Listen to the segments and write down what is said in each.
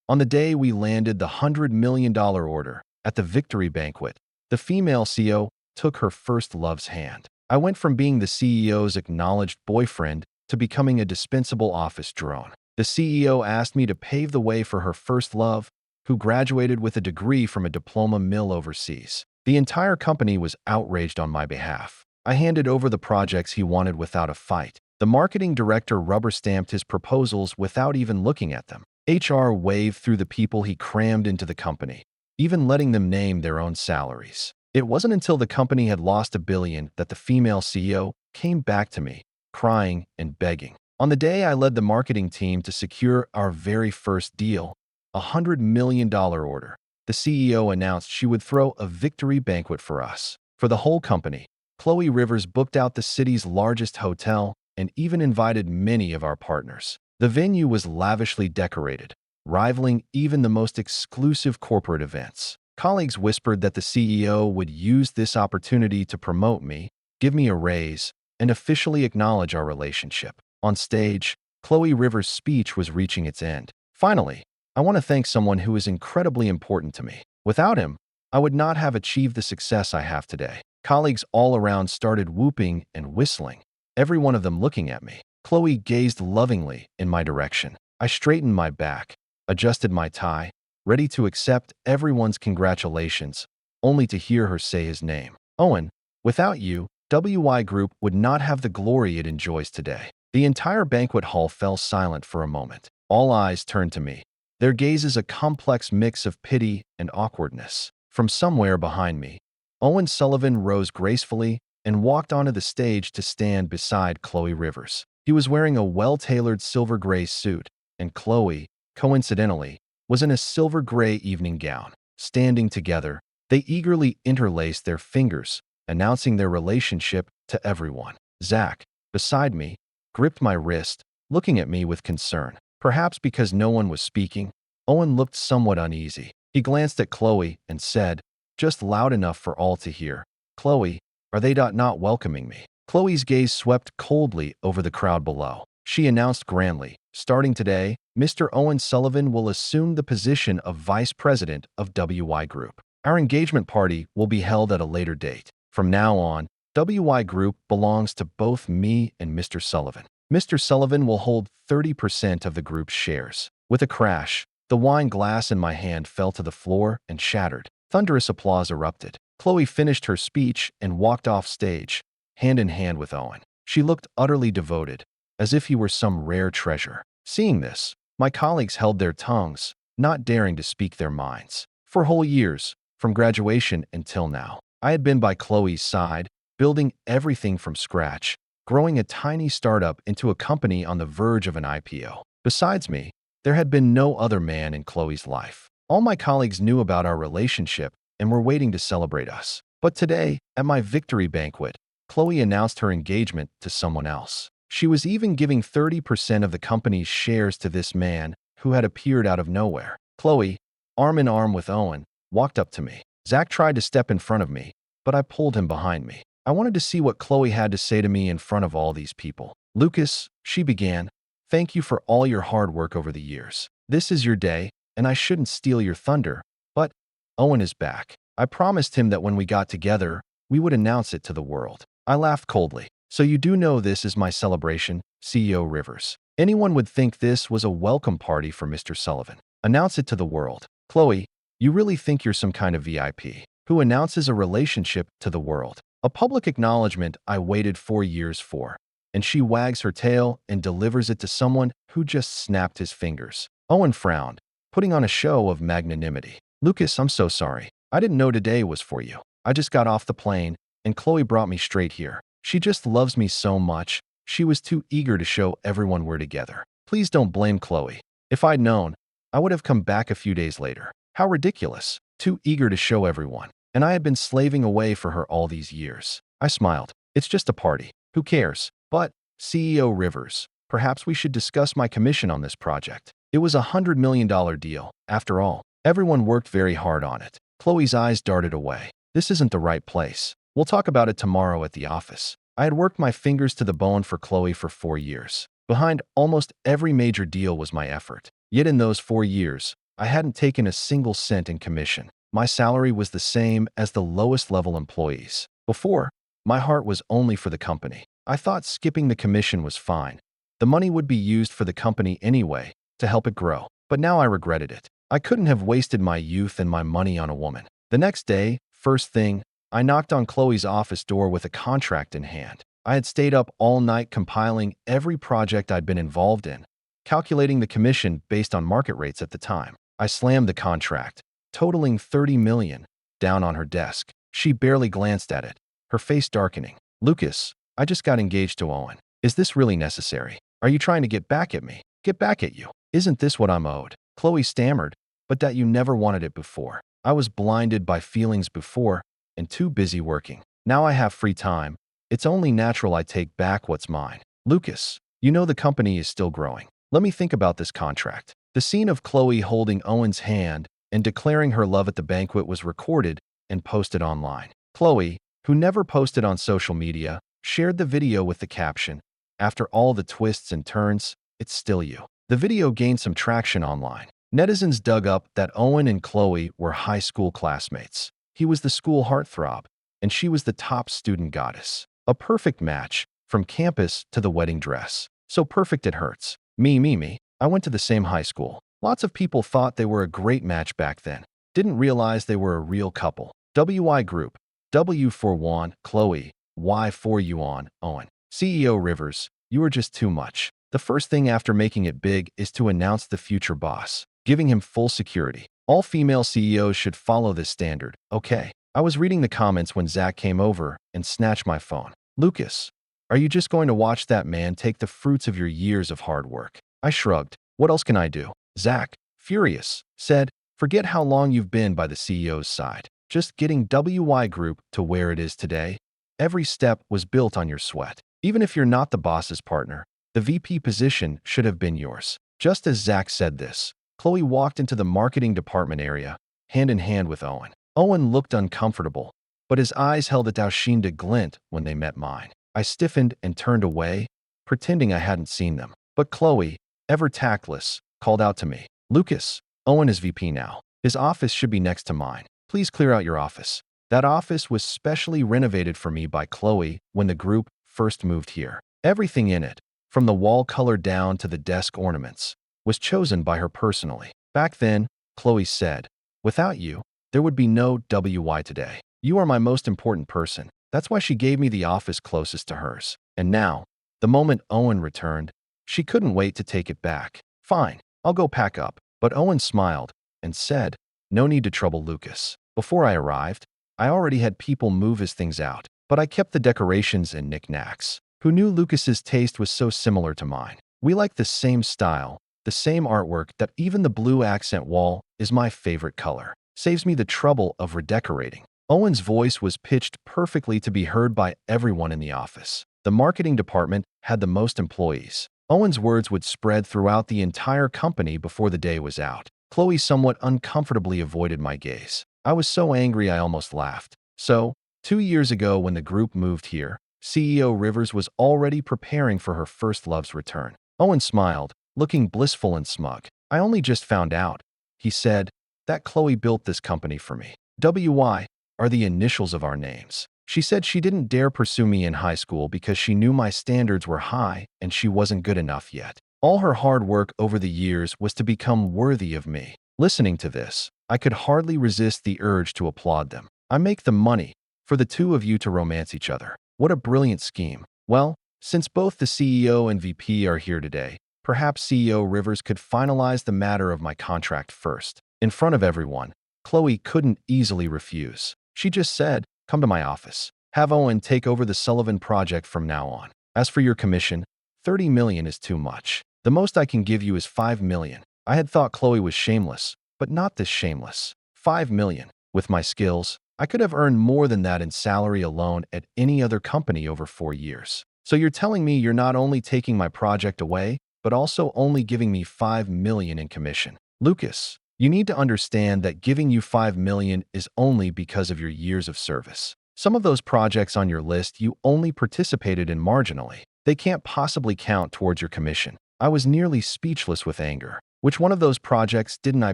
On the day we landed the $100 million order at the victory banquet, the female CEO took her first love's hand. I went from being the CEO's acknowledged boyfriend to becoming a dispensable office drone. The CEO asked me to pave the way for her first love, who graduated with a degree from a diploma mill overseas. The entire company was outraged on my behalf. I handed over the projects he wanted without a fight. The marketing director rubber-stamped his proposals without even looking at them. HR waved through the people he crammed into the company, even letting them name their own salaries. It wasn't until the company had lost $1 billion that the female CEO came back to me, crying and begging. On the day I led the marketing team to secure our very first deal, a $100 million order, the CEO announced she would throw a victory banquet for us. For the whole company, Chloe Rivers booked out the city's largest hotel and even invited many of our partners. The venue was lavishly decorated, rivaling even the most exclusive corporate events. Colleagues whispered that the CEO would use this opportunity to promote me, give me a raise, and officially acknowledge our relationship. On stage, Chloe Rivers' speech was reaching its end. Finally, I want to thank someone who is incredibly important to me. Without him, I would not have achieved the success I have today. Colleagues all around started whooping and whistling, every one of them looking at me. Chloe gazed lovingly in my direction. I straightened my back, adjusted my tie, ready to accept everyone's congratulations, only to hear her say his name. Owen, without you, WY Group would not have the glory it enjoys today. The entire banquet hall fell silent for a moment. All eyes turned to me, their gazes a complex mix of pity and awkwardness. From somewhere behind me, Owen Sullivan rose gracefully and walked onto the stage to stand beside Chloe Rivers. He was wearing a well-tailored silver gray suit, and Chloe, coincidentally, was in a silver gray evening gown. Standing together, they eagerly interlaced their fingers, announcing their relationship to everyone. Zach, beside me, gripped my wrist, looking at me with concern. Perhaps because no one was speaking, Owen looked somewhat uneasy. He glanced at Chloe and said, just loud enough for all to hear, "Chloe, are they not welcoming me?" Chloe's gaze swept coldly over the crowd below. She announced grandly, "Starting today, Mr. Owen Sullivan will assume the position of Vice President of WY Group. Our engagement party will be held at a later date. From now on, WY Group belongs to both me and Mr. Sullivan. Mr. Sullivan will hold 30% of the group's shares." With a crash, the wine glass in my hand fell to the floor and shattered. Thunderous applause erupted. Chloe finished her speech and walked off stage, hand in hand with Owen. She looked utterly devoted, as if he were some rare treasure. Seeing this, my colleagues held their tongues, not daring to speak their minds. For whole years, from graduation until now, I had been by Chloe's side, building everything from scratch, growing a tiny startup into a company on the verge of an IPO. Besides me, there had been no other man in Chloe's life. All my colleagues knew about our relationship and were waiting to celebrate us. But today, at my victory banquet, Chloe announced her engagement to someone else. She was even giving 30% of the company's shares to this man who had appeared out of nowhere. Chloe, arm in arm with Owen, walked up to me. Zach tried to step in front of me, but I pulled him behind me. I wanted to see what Chloe had to say to me in front of all these people. "Lucas," she began, "thank you for all your hard work over the years. This is your day, and I shouldn't steal your thunder, but Owen is back. I promised him that when we got together, we would announce it to the world." I laughed coldly. "So you do know this is my celebration, CEO Rivers. Anyone would think this was a welcome party for Mr. Sullivan. Announce it to the world. Chloe, you really think you're some kind of VIP who announces a relationship to the world? A public acknowledgement I waited 4 years for, and she wags her tail and delivers it to someone who just snapped his fingers." Owen frowned, putting on a show of magnanimity. "Lucas, I'm so sorry. I didn't know today was for you. I just got off the plane, and Chloe brought me straight here. She just loves me so much, she was too eager to show everyone we're together. Please don't blame Chloe. If I'd known, I would have come back a few days later." How ridiculous. Too eager to show everyone. And I had been slaving away for her all these years. I smiled. "It's just a party. Who cares? But, CEO Rivers, perhaps we should discuss my commission on this project. It was a $100 million deal, after all. Everyone worked very hard on it." Chloe's eyes darted away. "This isn't the right place. We'll talk about it tomorrow at the office." I had worked my fingers to the bone for Chloe for 4 years. Behind almost every major deal was my effort. Yet in those 4 years, I hadn't taken a single cent in commission. My salary was the same as the lowest level employees. Before, my heart was only for the company. I thought skipping the commission was fine. The money would be used for the company anyway, to help it grow. But now I regretted it. I couldn't have wasted my youth and my money on a woman. The next day, first thing, I knocked on Chloe's office door with a contract in hand. I had stayed up all night compiling every project I'd been involved in, calculating the commission based on market rates at the time. I slammed the contract, totaling $30 million, down on her desk. She barely glanced at it, her face darkening. "Lucas, I just got engaged to Owen. Is this really necessary? Are you trying to get back at me? Get back at you? Isn't this what I'm owed?" Chloe stammered, "But that you never wanted it before. I was blinded by feelings before and too busy working. Now I have free time. It's only natural I take back what's mine. Lucas, you know the company is still growing. Let me think about this contract." The scene of Chloe holding Owen's hand and declaring her love at the banquet was recorded and posted online. Chloe, who never posted on social media, shared the video with the caption, "After all the twists and turns, it's still you." The video gained some traction online. Netizens dug up that Owen and Chloe were high school classmates. He was the school heartthrob, and she was the top student goddess. A perfect match, from campus to the wedding dress. So perfect it hurts. Me. I went to the same high school. Lots of people thought they were a great match back then. Didn't realize they were a real couple. WI Group. W for Juan, Chloe. Y for Yuan, Owen. CEO Rivers, you are just too much. The first thing after making it big is to announce the future boss, giving him full security. All female CEOs should follow this standard, okay? I was reading the comments when Zach came over and snatched my phone. "Lucas, are you just going to watch that man take the fruits of your years of hard work?" I shrugged. "What else can I do?" Zach, furious, said, "Forget how long you've been by the CEO's side. Just getting WI Group to where it is today. Every step was built on your sweat. Even if you're not the boss's partner, the VP position should have been yours." Just as Zach said this, Chloe walked into the marketing department area, hand in hand with Owen. Owen looked uncomfortable, but his eyes held a Daushinda glint when they met mine. I stiffened and turned away, pretending I hadn't seen them. But Chloe, ever tactless, called out to me, "Lucas, Owen is VP now. His office should be next to mine. Please clear out your office." That office was specially renovated for me by Chloe when the group first moved here. Everything in it, from the wall color down to the desk ornaments, was chosen by her personally. Back then, Chloe said, "Without you, there would be no WI today. You are my most important person." That's why she gave me the office closest to hers. And now, the moment Owen returned, she couldn't wait to take it back. "Fine, I'll go pack up." But Owen smiled and said, "No need to trouble Lucas." Before I arrived, I already had people move his things out, but I kept the decorations and knickknacks. Who knew Lucas's taste was so similar to mine? We like the same style, the same artwork, that even the blue accent wall is my favorite color. Saves me the trouble of redecorating. Owen's voice was pitched perfectly to be heard by everyone in the office. The marketing department had the most employees. Owen's words would spread throughout the entire company before the day was out. Chloe somewhat uncomfortably avoided my gaze. I was so angry I almost laughed. So, 2 years ago when the group moved here, CEO Rivers was already preparing for her first love's return. Owen smiled, looking blissful and smug. "I only just found out," he said, "that Chloe built this company for me. WI are the initials of our names. She said she didn't dare pursue me in high school because she knew my standards were high and she wasn't good enough yet. All her hard work over the years was to become worthy of me." Listening to this, I could hardly resist the urge to applaud them. I make the money for the two of you to romance each other. What a brilliant scheme. Well, since both the CEO and VP are here today, perhaps CEO Rivers could finalize the matter of my contract first. In front of everyone, Chloe couldn't easily refuse. She just said, "Come to my office. Have Owen take over the Sullivan project from now on. As for your commission, $30 million is too much. The most I can give you is $5 million. I had thought Chloe was shameless, but not this shameless. $5 million. With my skills, I could have earned more than that in salary alone at any other company over 4 years. So you're telling me you're not only taking my project away, but also only giving me $5 million in commission. Lucas, you need to understand that giving you $5 million is only because of your years of service. Some of those projects on your list you only participated in marginally. They can't possibly count towards your commission." I was nearly speechless with anger. Which one of those projects didn't I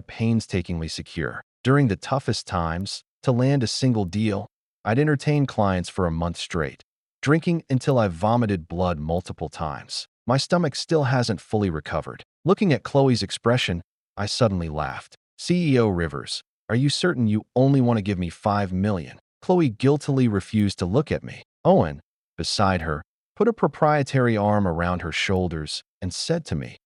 painstakingly secure? During the toughest times, to land a single deal, I'd entertain clients for a month straight, drinking until I vomited blood multiple times. My stomach still hasn't fully recovered. Looking at Chloe's expression, I suddenly laughed. CEO Rivers, are you certain you only want to give me $5 million? Chloe guiltily refused to look at me. Owen, beside her, put a proprietary arm around her shoulders and said to me,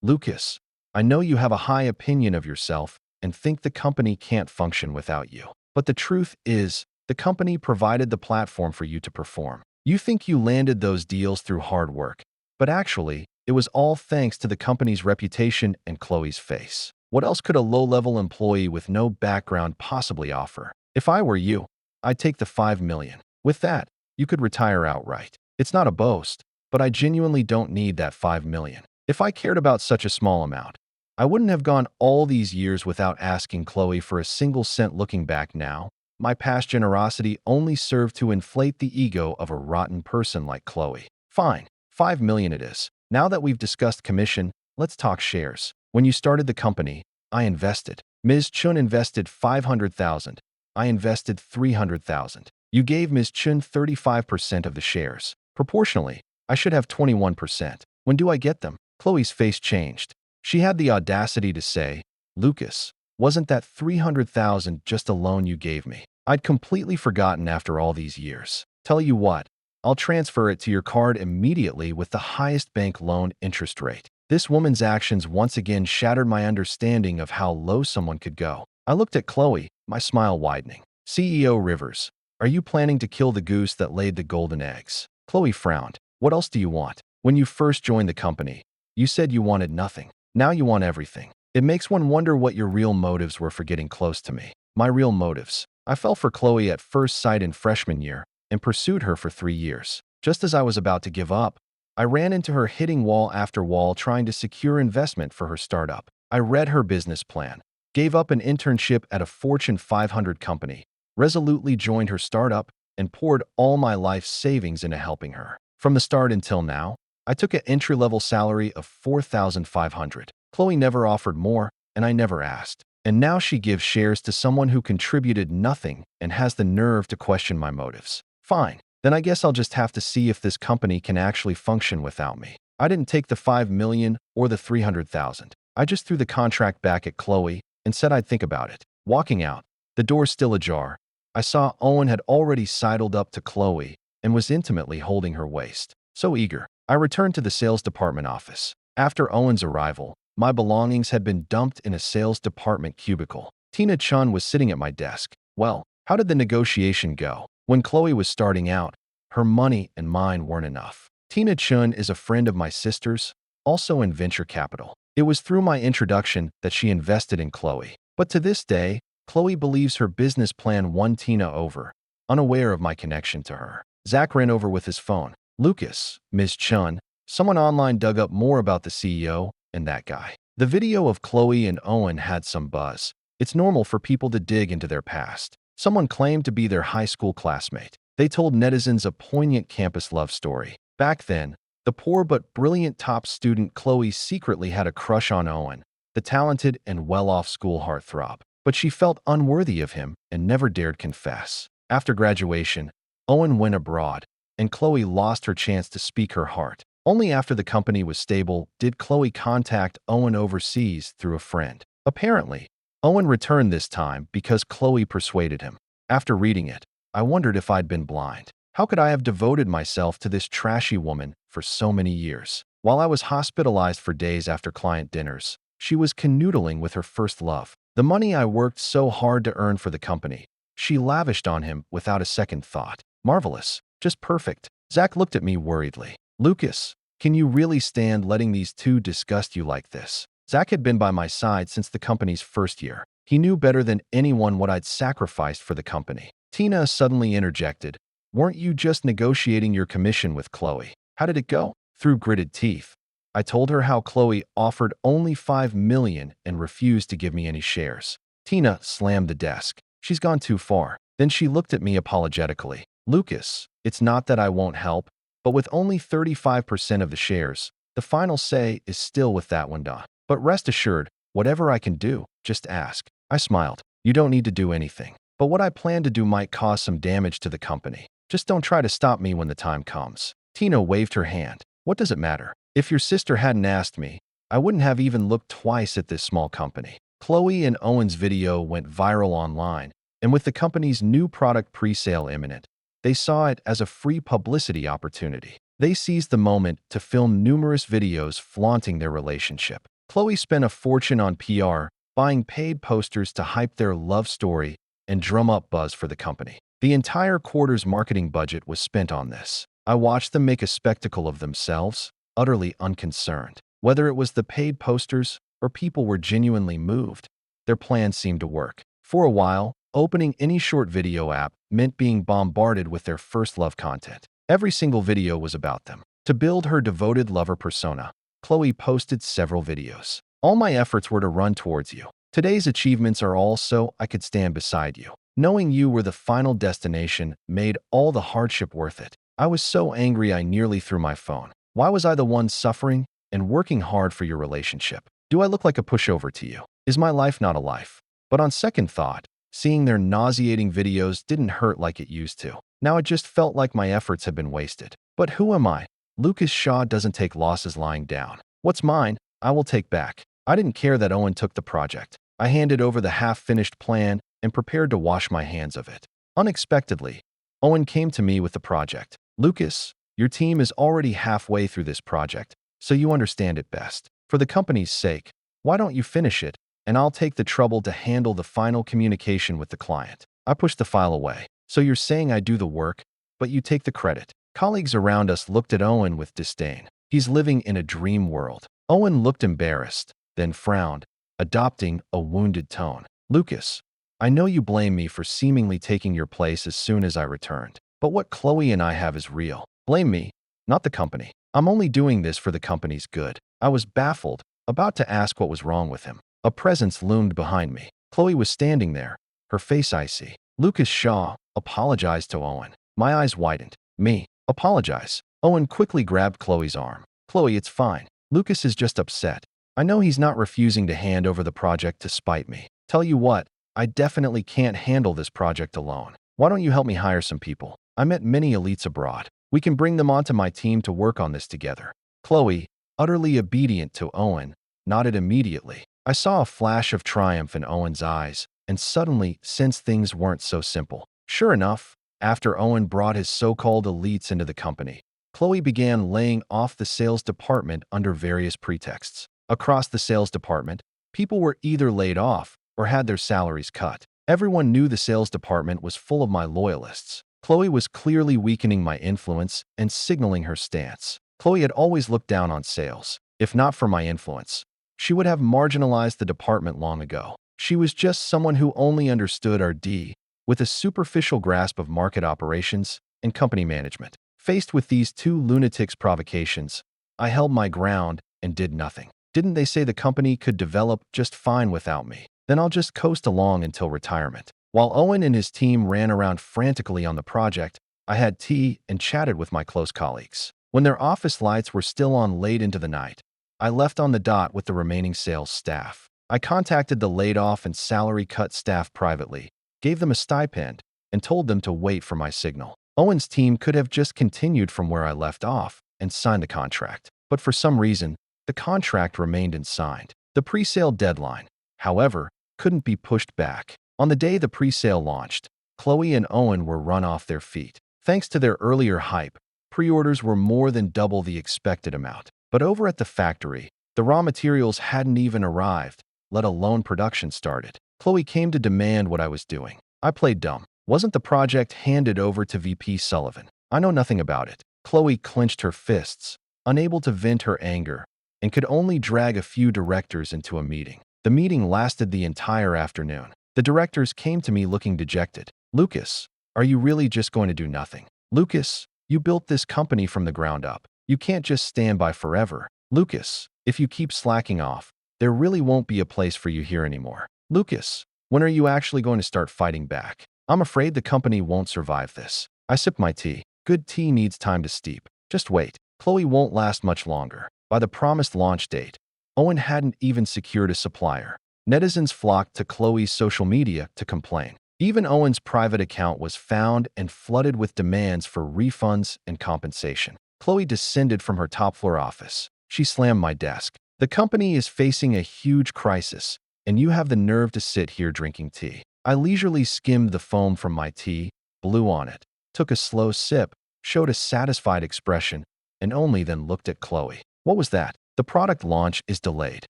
Lucas, I know you have a high opinion of yourself and think the company can't function without you. But the truth is, the company provided the platform for you to perform. You think you landed those deals through hard work, but actually, it was all thanks to the company's reputation and Chloe's face. What else could a low-level employee with no background possibly offer? If I were you, I'd take the $5 million. With that, you could retire outright. It's not a boast, but I genuinely don't need that $5 million. If I cared about such a small amount, I wouldn't have gone all these years without asking Chloe for a single cent. Looking back now, my past generosity only served to inflate the ego of a rotten person like Chloe. Fine, $5 million it is. Now that we've discussed commission, let's talk shares. When you started the company, I invested. Ms. Chun invested $500,000. I invested $300,000. You gave Ms. Chun 35% of the shares. Proportionally, I should have 21%. When do I get them? Chloe's face changed. She had the audacity to say, Lucas, wasn't that $300,000 just a loan you gave me? I'd completely forgotten after all these years. Tell you what, I'll transfer it to your card immediately with the highest bank loan interest rate. This woman's actions once again shattered my understanding of how low someone could go. I looked at Chloe, my smile widening. CEO Rivers, are you planning to kill the goose that laid the golden eggs? Chloe frowned. What else do you want? When you first joined the company, you said you wanted nothing. Now you want everything. It makes one wonder what your real motives were for getting close to me. My real motives. I fell for Chloe at first sight in freshman year and pursued her for 3 years. Just as I was about to give up, I ran into her hitting wall after wall trying to secure investment for her startup. I read her business plan, gave up an internship at a Fortune 500 company, resolutely joined her startup, and poured all my life savings into helping her. From the start until now, I took an entry-level salary of $4,500. Chloe never offered more, and I never asked. And now she gives shares to someone who contributed nothing and has the nerve to question my motives. Fine, then I guess I'll just have to see if this company can actually function without me. I didn't take the $5 million or the $300,000. I just threw the contract back at Chloe and said I'd think about it. Walking out, the door still ajar, I saw Owen had already sidled up to Chloe and was intimately holding her waist. So eager. I returned to the sales department office. After Owen's arrival, my belongings had been dumped in a sales department cubicle. Tina Chun was sitting at my desk. Well, how did the negotiation go? When Chloe was starting out, her money and mine weren't enough. Tina Chun is a friend of my sister's, also in venture capital. It was through my introduction that she invested in Chloe. But to this day, Chloe believes her business plan won Tina over, unaware of my connection to her. Zach ran over with his phone. Lucas, Ms. Chun, someone online dug up more about the CEO and that guy. The video of Chloe and Owen had some buzz. It's normal for people to dig into their past. Someone claimed to be their high school classmate. They told netizens a poignant campus love story. Back then, the poor but brilliant top student Chloe secretly had a crush on Owen, the talented and well-off school heartthrob. But she felt unworthy of him and never dared confess. After graduation, Owen went abroad, and Chloe lost her chance to speak her heart. Only after the company was stable did Chloe contact Owen overseas through a friend. Apparently, Owen returned this time because Chloe persuaded him. After reading it, I wondered if I'd been blind. How could I have devoted myself to this trashy woman for so many years? While I was hospitalized for days after client dinners, she was canoodling with her first love. The money I worked so hard to earn for the company, she lavished on him without a second thought. Marvelous. Just perfect. Zach looked at me worriedly. Lucas, can you really stand letting these two disgust you like this? Zach had been by my side since the company's first year. He knew better than anyone what I'd sacrificed for the company. Tina suddenly interjected. Weren't you just negotiating your commission with Chloe? How did it go? Through gritted teeth, I told her how Chloe offered only $5 million and refused to give me any shares. Tina slammed the desk. She's gone too far. Then she looked at me apologetically. Lucas, it's not that I won't help, but with only 35% of the shares, the final say is still with that one. But rest assured, whatever I can do, just ask. I smiled. You don't need to do anything. But what I plan to do might cause some damage to the company. Just don't try to stop me when the time comes. Tina waved her hand. What does it matter? If your sister hadn't asked me, I wouldn't have even looked twice at this small company. Chloe and Owen's video went viral online, and with the company's new product pre-sale imminent, they saw it as a free publicity opportunity. They seized the moment to film numerous videos flaunting their relationship. Chloe spent a fortune on PR, buying paid posters to hype their love story and drum up buzz for the company. The entire quarter's marketing budget was spent on this. I watched them make a spectacle of themselves, utterly unconcerned. Whether it was the paid posters or people were genuinely moved, their plan seemed to work. For a while, opening any short video app meant being bombarded with their first love content. Every single video was about them. To build her devoted lover persona, Chloe posted several videos. All my efforts were to run towards you. Today's achievements are all so I could stand beside you. Knowing you were the final destination made all the hardship worth it. I was so angry I nearly threw my phone. Why was I the one suffering and working hard for your relationship? Do I look like a pushover to you? Is my life not a life? But on second thought, seeing their nauseating videos didn't hurt like it used to. Now it just felt like my efforts had been wasted. But who am I? Lucas Shaw doesn't take losses lying down. What's mine, I will take back. I didn't care that Owen took the project. I handed over the half-finished plan and prepared to wash my hands of it. Unexpectedly, Owen came to me with the project. Lucas, your team is already halfway through this project, so you understand it best. For the company's sake, why don't you finish it, and I'll take the trouble to handle the final communication with the client. I pushed the file away. So you're saying I do the work, but you take the credit. Colleagues around us looked at Owen with disdain. He's living in a dream world. Owen looked embarrassed, then frowned, adopting a wounded tone. Lucas, I know you blame me for seemingly taking your place as soon as I returned. But what Chloe and I have is real. Blame me, not the company. I'm only doing this for the company's good. I was baffled, about to ask what was wrong with him. A presence loomed behind me. Chloe was standing there, her face icy. Lucas Shaw apologized to Owen. My eyes widened. Me? Apologize? Owen quickly grabbed Chloe's arm. Chloe, it's fine. Lucas is just upset. I know he's not refusing to hand over the project to spite me. Tell you what, I definitely can't handle this project alone. Why don't you help me hire some people? I met many elites abroad. We can bring them onto my team to work on this together. Chloe, utterly obedient to Owen, nodded immediately. I saw a flash of triumph in Owen's eyes, and suddenly sensed things weren't so simple. Sure enough, after Owen brought his so-called elites into the company, Chloe began laying off the sales department under various pretexts. Across the sales department, people were either laid off or had their salaries cut. Everyone knew the sales department was full of my loyalists. Chloe was clearly weakening my influence and signaling her stance. Chloe had always looked down on sales. If not for my influence, she would have marginalized the department long ago. She was just someone who only understood our D, with a superficial grasp of market operations and company management. Faced with these two lunatics' provocations, I held my ground and did nothing. Didn't they say the company could develop just fine without me? Then I'll just coast along until retirement. While Owen and his team ran around frantically on the project, I had tea and chatted with my close colleagues. When their office lights were still on late into the night, I left on the dot with the remaining sales staff. I contacted the laid-off and salary-cut staff privately, gave them a stipend, and told them to wait for my signal. Owen's team could have just continued from where I left off and signed the contract. But for some reason, the contract remained unsigned. The pre-sale deadline, however, couldn't be pushed back. On the day the pre-sale launched, Chloe and Owen were run off their feet. Thanks to their earlier hype, pre-orders were more than double the expected amount. But over at the factory, the raw materials hadn't even arrived, let alone production started. Chloe came to demand what I was doing. I played dumb. Wasn't the project handed over to VP Sullivan? I know nothing about it. Chloe clenched her fists, unable to vent her anger, and could only drag a few directors into a meeting. The meeting lasted the entire afternoon. The directors came to me looking dejected. Lucas, are you really just going to do nothing? Lucas, you built this company from the ground up. You can't just stand by forever. Lucas, if you keep slacking off, there really won't be a place for you here anymore. Lucas, when are you actually going to start fighting back? I'm afraid the company won't survive this. I sipped my tea. Good tea needs time to steep. Just wait. Chloe won't last much longer. By the promised launch date, Owen hadn't even secured a supplier. Netizens flocked to Chloe's social media to complain. Even Owen's private account was found and flooded with demands for refunds and compensation. Chloe descended from her top-floor office. She slammed my desk. "The company is facing a huge crisis, and you have the nerve to sit here drinking tea." I leisurely skimmed the foam from my tea, blew on it, took a slow sip, showed a satisfied expression, and only then looked at Chloe. "What was that?" "The product launch is delayed."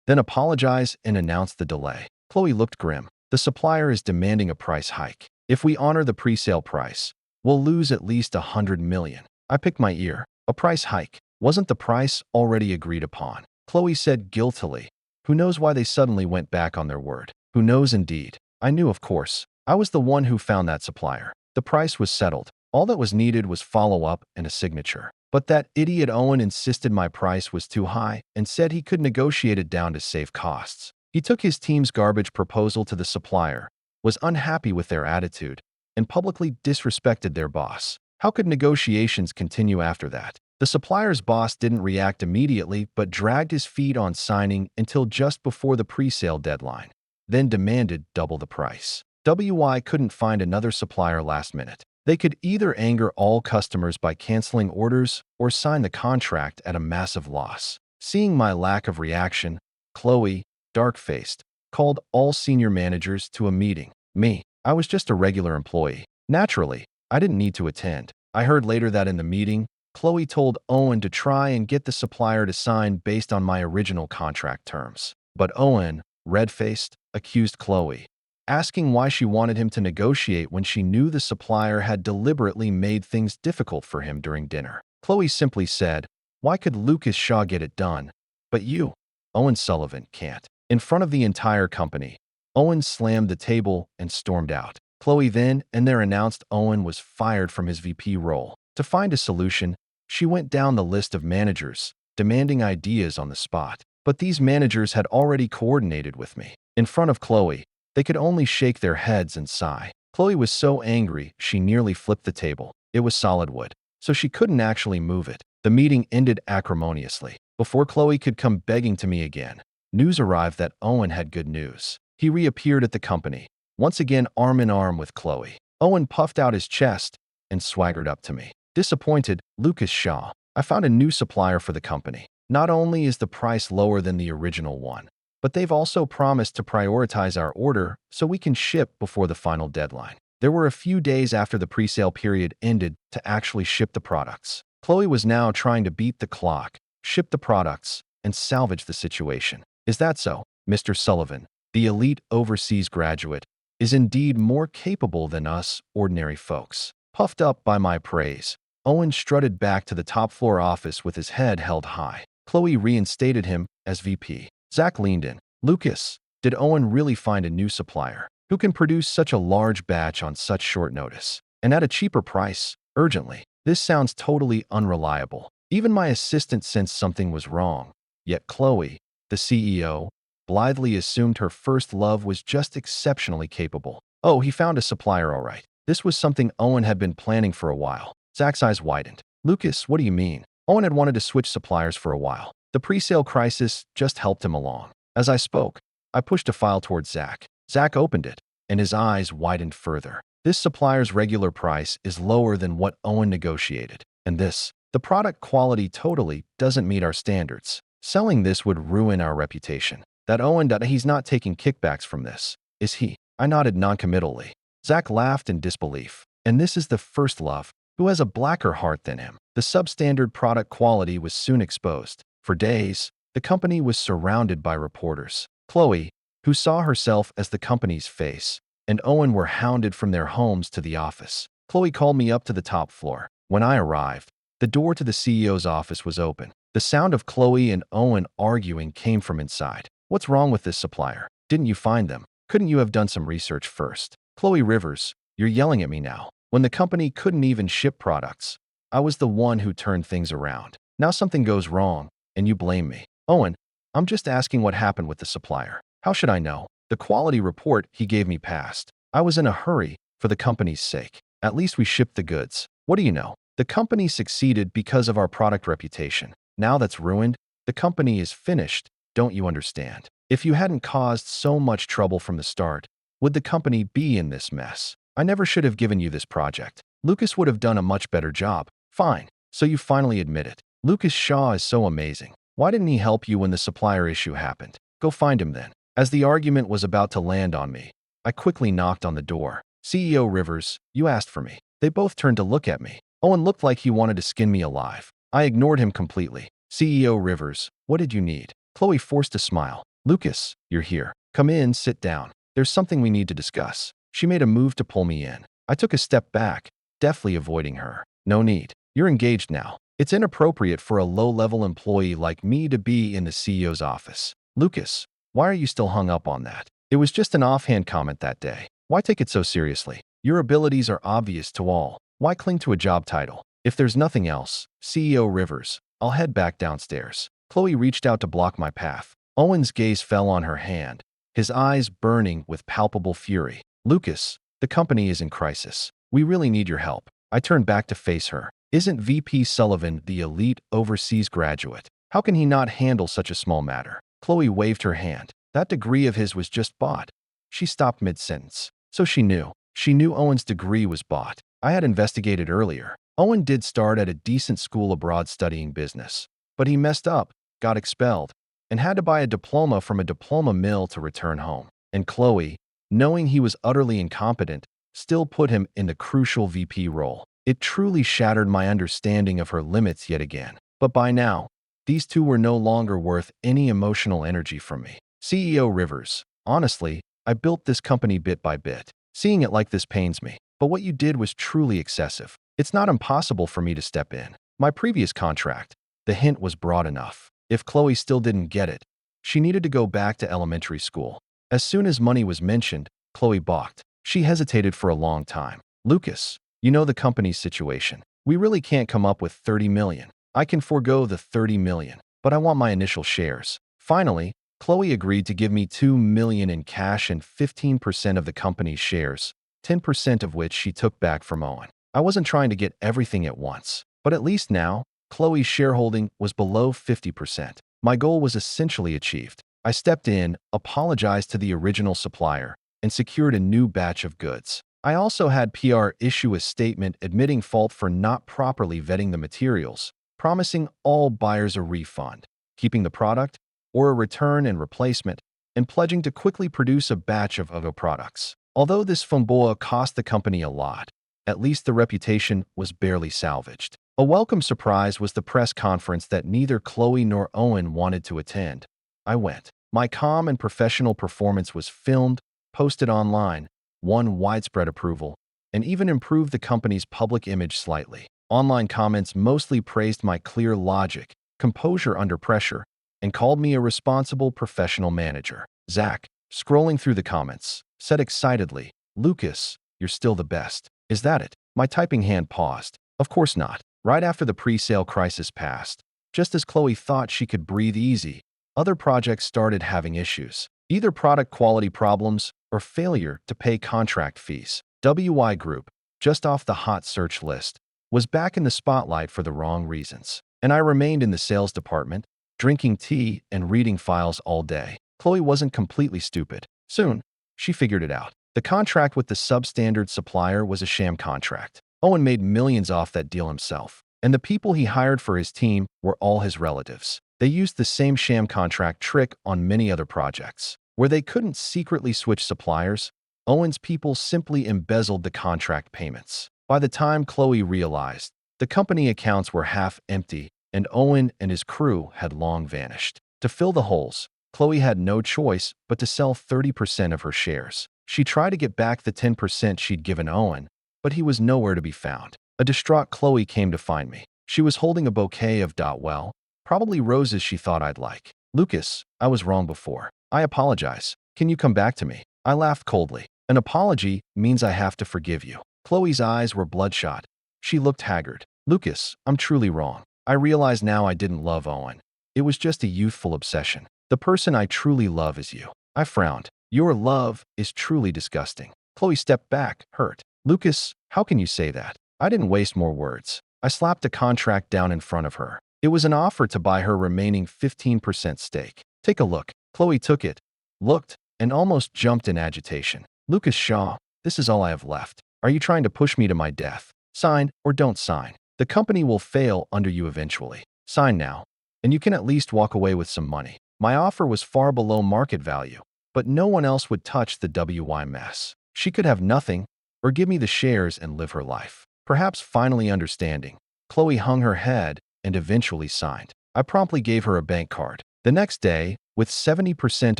"Then apologize and announce the delay." Chloe looked grim. "The supplier is demanding a price hike. If we honor the pre-sale price, we'll lose at least $100 million. I picked my ear. A price hike. Wasn't the price already agreed upon? Chloe said guiltily. Who knows why they suddenly went back on their word? Who knows indeed. I knew, of course. I was the one who found that supplier. The price was settled. All that was needed was follow-up and a signature. But that idiot Owen insisted my price was too high and said he could negotiate it down to save costs. He took his team's garbage proposal to the supplier, was unhappy with their attitude, and publicly disrespected their boss. How could negotiations continue after that? The supplier's boss didn't react immediately but dragged his feet on signing until just before the pre-sale deadline, then demanded double the price. WI couldn't find another supplier last minute. They could either anger all customers by canceling orders or sign the contract at a massive loss. Seeing my lack of reaction, Chloe, dark-faced, called all senior managers to a meeting. Me, I was just a regular employee. Naturally, I didn't need to attend. I heard later that in the meeting, Chloe told Owen to try and get the supplier to sign based on my original contract terms. But Owen, red-faced, accused Chloe, asking why she wanted him to negotiate when she knew the supplier had deliberately made things difficult for him during dinner. Chloe simply said, "Why could Lucas Shaw get it done, but you, Owen Sullivan, can't?" In front of the entire company, Owen slammed the table and stormed out. Chloe then and there announced Owen was fired from his VP role. To find a solution, she went down the list of managers, demanding ideas on the spot. But these managers had already coordinated with me. In front of Chloe, they could only shake their heads and sigh. Chloe was so angry she nearly flipped the table. It was solid wood, so she couldn't actually move it. The meeting ended acrimoniously. Before Chloe could come begging to me again, news arrived that Owen had good news. He reappeared at the company, once again arm in arm with Chloe. Owen puffed out his chest and swaggered up to me. Disappointed, Lucas Shaw, I found a new supplier for the company. Not only is the price lower than the original one, but they've also promised to prioritize our order so we can ship before the final deadline. There were a few days after the pre-sale period ended to actually ship the products. Chloe was now trying to beat the clock, ship the products, and salvage the situation. Is that so? Mr. Sullivan, the elite overseas graduate, is indeed more capable than us ordinary folks. Puffed up by my praise, Owen strutted back to the top-floor office with his head held high. Chloe reinstated him as VP. Zach leaned in. Lucas, did Owen really find a new supplier who can produce such a large batch on such short notice? And at a cheaper price, urgently? This sounds totally unreliable. Even my assistant sensed something was wrong. Yet Chloe, the CEO, blithely assumed her first love was just exceptionally capable. Oh, he found a supplier all right. This was something Owen had been planning for a while. Zach's eyes widened. Lucas, what do you mean? Owen had wanted to switch suppliers for a while. The pre-sale crisis just helped him along. As I spoke, I pushed a file towards Zach. Zach opened it, and his eyes widened further. This supplier's regular price is lower than what Owen negotiated. And this, the product quality totally doesn't meet our standards. Selling this would ruin our reputation. That Owen, he's not taking kickbacks from this, is he? I nodded noncommittally. Zach laughed in disbelief. And this is the first love, who has a blacker heart than him. The substandard product quality was soon exposed. For days, the company was surrounded by reporters. Chloe, who saw herself as the company's face, and Owen were hounded from their homes to the office. Chloe called me up to the top floor. When I arrived, the door to the CEO's office was open. The sound of Chloe and Owen arguing came from inside. What's wrong with this supplier? Didn't you find them? Couldn't you have done some research first? Chloe Rivers, you're yelling at me now. When the company couldn't even ship products, I was the one who turned things around. Now something goes wrong, and you blame me. Owen, I'm just asking what happened with the supplier. How should I know? The quality report he gave me passed. I was in a hurry for the company's sake. At least we shipped the goods. What do you know? The company succeeded because of our product reputation. Now that's ruined, the company is finished, don't you understand? If you hadn't caused so much trouble from the start, would the company be in this mess? I never should have given you this project. Lucas would have done a much better job. Fine. So you finally admit it. Lucas Shaw is so amazing. Why didn't he help you when the supplier issue happened? Go find him then. As the argument was about to land on me, I quickly knocked on the door. CEO Rivers, you asked for me. They both turned to look at me. Owen looked like he wanted to skin me alive. I ignored him completely. CEO Rivers, what did you need? Chloe forced a smile. Lucas, you're here. Come in, sit down. There's something we need to discuss. She made a move to pull me in. I took a step back, deftly avoiding her. No need. You're engaged now. It's inappropriate for a low-level employee like me to be in the CEO's office. Lucas, why are you still hung up on that? It was just an offhand comment that day. Why take it so seriously? Your abilities are obvious to all. Why cling to a job title? If there's nothing else, CEO Rivers, I'll head back downstairs. Chloe reached out to block my path. Owen's gaze fell on her hand, his eyes burning with palpable fury. Lucas, the company is in crisis. We really need your help. I turned back to face her. Isn't VP Sullivan the elite overseas graduate? How can he not handle such a small matter? Chloe waved her hand. That degree of his was just bought. She stopped mid-sentence. So she knew. She knew Owen's degree was bought. I had investigated earlier. Owen did start at a decent school abroad studying business. But he messed up, got expelled, and had to buy a diploma from a diploma mill to return home. And Chloe, knowing he was utterly incompetent, still put him in the crucial VP role. It truly shattered my understanding of her limits yet again. But by now, these two were no longer worth any emotional energy from me. CEO Rivers, honestly, I built this company bit by bit. Seeing it like this pains me. But what you did was truly excessive. It's not impossible for me to step in. My previous contract, the hint was broad enough. If Chloe still didn't get it, she needed to go back to elementary school. As soon as money was mentioned, Chloe balked. She hesitated for a long time. Lucas, you know the company's situation. We really can't come up with 30 million. I can forego the 30 million, but I want my initial shares. Finally, Chloe agreed to give me 2 million in cash and 15% of the company's shares, 10% of which she took back from Owen. I wasn't trying to get everything at once, but at least now, Chloe's shareholding was below 50%. My goal was essentially achieved. I stepped in, apologized to the original supplier, and secured a new batch of goods. I also had PR issue a statement admitting fault for not properly vetting the materials, promising all buyers a refund, keeping the product, or a return and replacement, and pledging to quickly produce a batch of other products. Although this fumboa cost the company a lot, at least the reputation was barely salvaged. A welcome surprise was the press conference that neither Chloe nor Owen wanted to attend. I went. My calm and professional performance was filmed, posted online, won widespread approval, and even improved the company's public image slightly. Online comments mostly praised my clear logic, composure under pressure, and called me a responsible professional manager. Zach, scrolling through the comments, said excitedly, Lucas, you're still the best. Is that it? My typing hand paused. Of course not. Right after the pre-sale crisis passed, just as Chloe thought she could breathe easy, other projects started having issues. Either product quality problems or failure to pay contract fees. WI Group, just off the hot search list, was back in the spotlight for the wrong reasons. And I remained in the sales department, drinking tea and reading files all day. Chloe wasn't completely stupid. Soon, she figured it out. The contract with the substandard supplier was a sham contract. Owen made millions off that deal himself, and the people he hired for his team were all his relatives. They used the same sham contract trick on many other projects. Where they couldn't secretly switch suppliers, Owen's people simply embezzled the contract payments. By the time Chloe realized, the company accounts were half empty, and Owen and his crew had long vanished. To fill the holes, Chloe had no choice but to sell 30% of her shares. She tried to get back the 10% she'd given Owen, but he was nowhere to be found. A distraught Chloe came to find me. She was holding a bouquet of well, probably roses she thought I'd like. Lucas, I was wrong before. I apologize. Can you come back to me? I laughed coldly. An apology means I have to forgive you. Chloe's eyes were bloodshot. She looked haggard. Lucas, I'm truly wrong. I realize now I didn't love Owen. It was just a youthful obsession. The person I truly love is you. I frowned. Your love is truly disgusting. Chloe stepped back, hurt. Lucas, how can you say that? I didn't waste more words. I slapped a contract down in front of her. It was an offer to buy her remaining 15% stake. Take a look. Chloe took it, looked, and almost jumped in agitation. Lucas Shaw, this is all I have left. Are you trying to push me to my death? Sign or don't sign. The company will fail under you eventually. Sign now, and you can at least walk away with some money. My offer was far below market value, but no one else would touch the WY mess. She could have nothing, or give me the shares and live her life. Perhaps finally understanding, Chloe hung her head and eventually signed. I promptly gave her a bank card. The next day, with 70%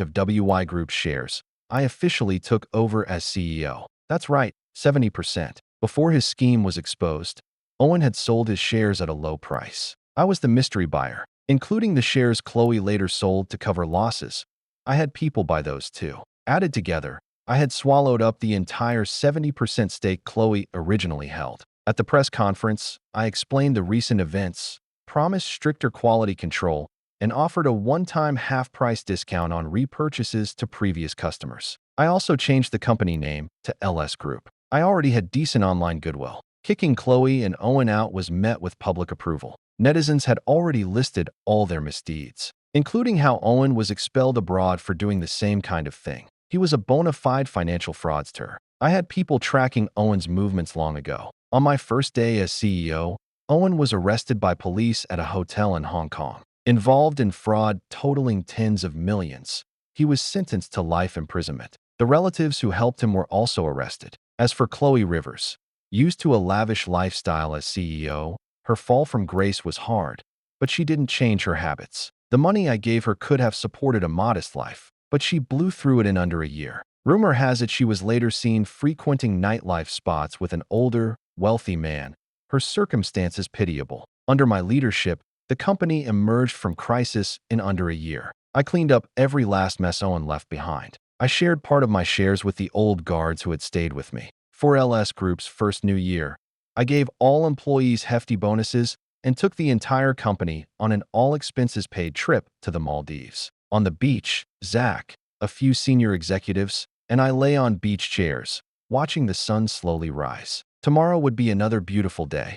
of WY Group's shares, I officially took over as CEO. That's right, 70%. Before his scheme was exposed, Owen had sold his shares at a low price. I was the mystery buyer, including the shares Chloe later sold to cover losses. I had people buy those too. Added together, I had swallowed up the entire 70% stake Chloe originally held. At the press conference, I explained the recent events, promised stricter quality control, and offered a one-time half-price discount on repurchases to previous customers. I also changed the company name to LS Group. I already had decent online goodwill. Kicking Chloe and Owen out was met with public approval. Netizens had already listed all their misdeeds, including how Owen was expelled abroad for doing the same kind of thing. He was a bona fide financial fraudster. I had people tracking Owen's movements long ago. On my first day as CEO, Owen was arrested by police at a hotel in Hong Kong, involved in fraud totaling tens of millions. He was sentenced to life imprisonment. The relatives who helped him were also arrested. As for Chloe Rivers, used to a lavish lifestyle as CEO, her fall from grace was hard, but she didn't change her habits. The money I gave her could have supported a modest life, but she blew through it in under a year. Rumor has it she was later seen frequenting nightlife spots with an older, wealthy man. Her circumstances pitiable. Under my leadership, the company emerged from crisis in under a year. I cleaned up every last mess Owen left behind. I shared part of my shares with the old guards who had stayed with me. For LS Group's first new year, I gave all employees hefty bonuses and took the entire company on an all-expenses-paid trip to the Maldives. On the beach, Zach, a few senior executives, and I lay on beach chairs, watching the sun slowly rise. Tomorrow would be another beautiful day.